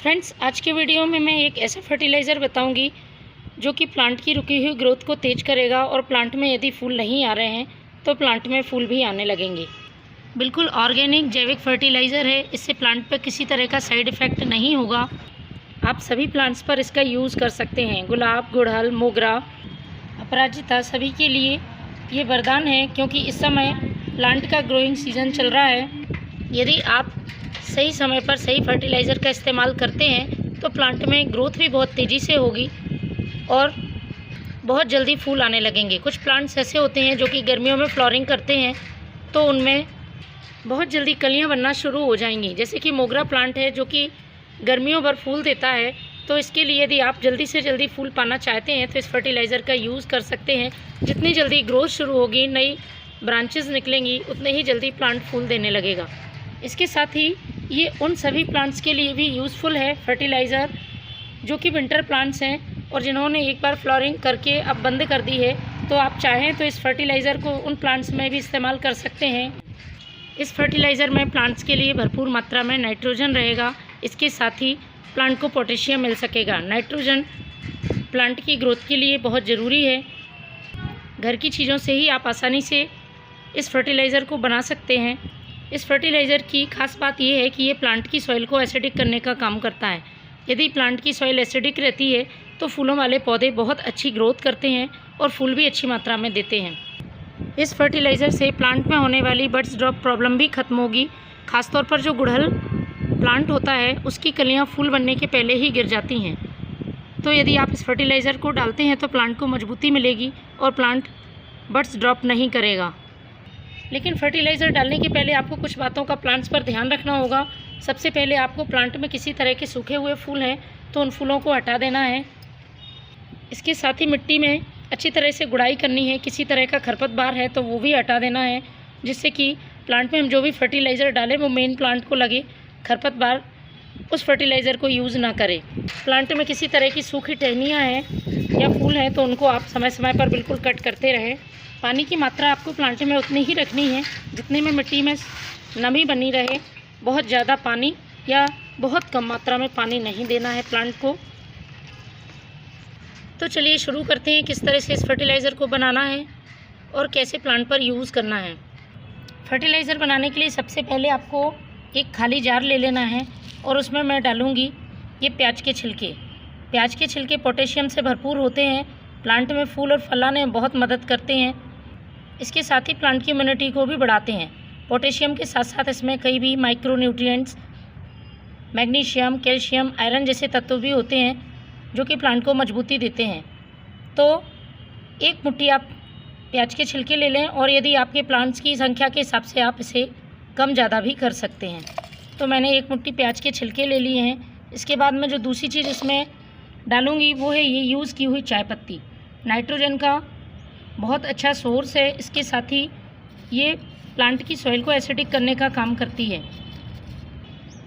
Friends, आज के video में मैं एक ऐसा फर्टिलाइज़र बताऊंगी जो कि प्लांट की रुकी हुई ग्रोथ को तेज़ करेगा और प्लांट में यदि फूल नहीं आ रहे हैं तो प्लांट में फूल भी आने लगेंगे। बिल्कुल ऑर्गेनिक जैविक फर्टिलाइज़र है। इससे प्लांट पर किसी तरह का साइड इफ़ेक्ट नहीं होगा। आप सभी प्लांट्स पर इसका यूज़ कर सकते हैं। गुलाब, गुड़हल, मोगरा, अपराजिता सभी के लिए ये वरदान है, क्योंकि इस समय प्लांट का ग्रोइंग सीज़न चल रहा है। यदि आप सही समय पर सही फर्टिलाइज़र का इस्तेमाल करते हैं तो प्लांट में ग्रोथ भी बहुत तेज़ी से होगी और बहुत जल्दी फूल आने लगेंगे। कुछ प्लांट्स ऐसे होते हैं जो कि गर्मियों में फ्लावरिंग करते हैं तो उनमें बहुत जल्दी कलियां बनना शुरू हो जाएंगी। जैसे कि मोगरा प्लांट है जो कि गर्मियों भर फूल देता है, तो इसके लिए यदि आप जल्दी से जल्दी फूल पाना चाहते हैं तो इस फर्टिलाइज़र का यूज़ कर सकते हैं। जितनी जल्दी ग्रोथ शुरू होगी, नई ब्रांचेस निकलेंगी, उतने ही जल्दी प्लांट फूल देने लगेगा। इसके साथ ही ये उन सभी प्लांट्स के लिए भी यूज़फुल है फर्टिलाइज़र जो कि विंटर प्लांट्स हैं और जिन्होंने एक बार फ्लावरिंग करके अब बंद कर दी है। तो आप चाहें तो इस फर्टिलाइज़र को उन प्लांट्स में भी इस्तेमाल कर सकते हैं। इस फर्टिलाइज़र में प्लांट्स के लिए भरपूर मात्रा में नाइट्रोजन रहेगा। इसके साथ ही प्लांट को पोटेशियम मिल सकेगा। नाइट्रोजन प्लांट की ग्रोथ के लिए बहुत ज़रूरी है। घर की चीज़ों से ही आप आसानी से इस फर्टिलाइज़र को बना सकते हैं। इस फर्टिलाइज़र की खास बात यह है कि ये प्लांट की सॉइल को एसिडिक करने का काम करता है। यदि प्लांट की सॉइल एसिडिक रहती है तो फूलों वाले पौधे बहुत अच्छी ग्रोथ करते हैं और फूल भी अच्छी मात्रा में देते हैं। इस फर्टिलाइज़र से प्लांट में होने वाली बड्स ड्रॉप प्रॉब्लम भी खत्म होगी। खासतौर पर जो गुड़हल प्लांट होता है उसकी कलियाँ फूल बनने के पहले ही गिर जाती हैं। तो यदि आप इस फर्टिलाइज़र को डालते हैं तो प्लांट को मजबूती मिलेगी और प्लांट बड्स ड्रॉप नहीं करेगा। लेकिन फर्टिलाइज़र डालने के पहले आपको कुछ बातों का प्लांट्स पर ध्यान रखना होगा। सबसे पहले आपको प्लांट में किसी तरह के सूखे हुए फूल हैं तो उन फूलों को हटा देना है। इसके साथ ही मिट्टी में अच्छी तरह से गुड़ाई करनी है। किसी तरह का खरपतवार है तो वो भी हटा देना है, जिससे कि प्लांट में हम जो भी फर्टिलाइज़र डालें वो मेन प्लांट को लगे। खरपतवार उस फर्टिलाइज़र को यूज़ ना करें। प्लांट में किसी तरह की सूखी टहनियाँ हैं या फूल हैं तो उनको आप समय समय पर बिल्कुल कट करते रहें। पानी की मात्रा आपको प्लांट में उतनी ही रखनी है जितने में मिट्टी में नमी बनी रहे। बहुत ज़्यादा पानी या बहुत कम मात्रा में पानी नहीं देना है प्लांट को। तो चलिए शुरू करते हैं किस तरह से इस फर्टिलाइज़र को बनाना है और कैसे प्लांट पर यूज़ करना है। फर्टिलाइज़र बनाने के लिए सबसे पहले आपको एक खाली जार ले लेना है और उसमें मैं डालूँगी ये प्याज के छिलके। प्याज के छिलके पोटेशियम से भरपूर होते हैं, प्लांट में फूल और फल आने में बहुत मदद करते हैं। इसके साथ ही प्लांट की इम्यूनिटी को भी बढ़ाते हैं। पोटेशियम के साथ साथ इसमें कई भी micro nutrients, magnesium, calcium, iron जैसे तत्व भी होते हैं जो कि प्लांट को मजबूती देते हैं। तो एक मुट्ठी आप प्याज के छिलके ले लें और यदि आपके प्लांट्स की संख्या के हिसाब से आप इसे कम ज़्यादा भी कर सकते हैं। तो मैंने एक मुट्ठी प्याज के छिलके ले लिए हैं। इसके बाद मैं जो दूसरी चीज़ इसमें डालूँगी वो है ये यूज़ की हुई चाय पत्ती। नाइट्रोजन का बहुत अच्छा सोर्स है। इसके साथ ही ये प्लांट की सॉइल को एसिडिक करने का काम करती है।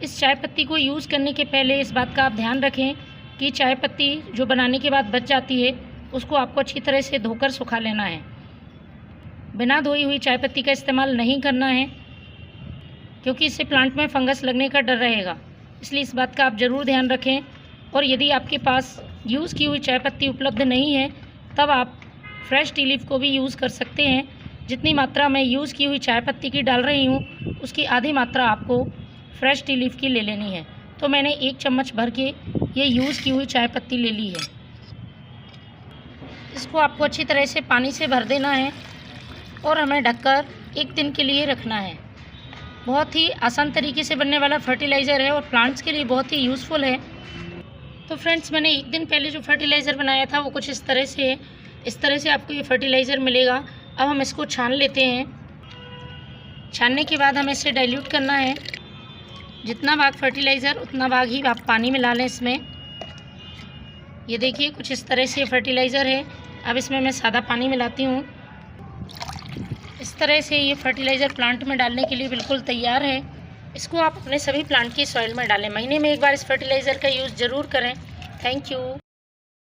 इस चाय पत्ती को यूज़ करने के पहले इस बात का आप ध्यान रखें कि चाय पत्ती जो बनाने के बाद बच जाती है उसको आपको अच्छी तरह से धोकर सुखा लेना है। बिना धोई हुई चाय पत्ती का इस्तेमाल नहीं करना है, क्योंकि इससे प्लांट में फंगस लगने का डर रहेगा। इसलिए इस बात का आप ज़रूर ध्यान रखें। और यदि आपके पास यूज़ की हुई चाय पत्ती उपलब्ध नहीं है तब आप फ्रेश टी लीफ को भी यूज़ कर सकते हैं। जितनी मात्रा मैं यूज़ की हुई चाय पत्ती की डाल रही हूँ उसकी आधी मात्रा आपको फ्रेश टी लीफ की ले लेनी है। तो मैंने 1 चम्मच भर के ये यूज़ की हुई चाय पत्ती ले ली है। इसको आपको अच्छी तरह से पानी से भर देना है और हमें ढककर 1 दिन के लिए रखना है। बहुत ही आसान तरीके से बनने वाला फर्टिलाइज़र है और प्लांट्स के लिए बहुत ही यूज़फुल है। तो फ्रेंड्स, मैंने 1 दिन पहले जो फर्टिलाइज़र बनाया था वो कुछ इस तरह से है। इस तरह से आपको ये फर्टिलाइज़र मिलेगा। अब हम इसको छान लेते हैं। छानने के बाद हमें इसे डाइल्यूट करना है। जितना भाग फर्टिलाइज़र उतना भाग ही आप पानी मिला लें इसमें। ये देखिए कुछ इस तरह से फर्टिलाइज़र है। अब इसमें मैं सादा पानी मिलाती हूँ। इस तरह से ये फर्टिलाइज़र प्लांट में डालने के लिए बिल्कुल तैयार है। इसको आप अपने सभी प्लांट की सॉइल में डालें। महीने में 1 बार इस फर्टिलाइज़र का यूज़ ज़रूर करें। Thank you.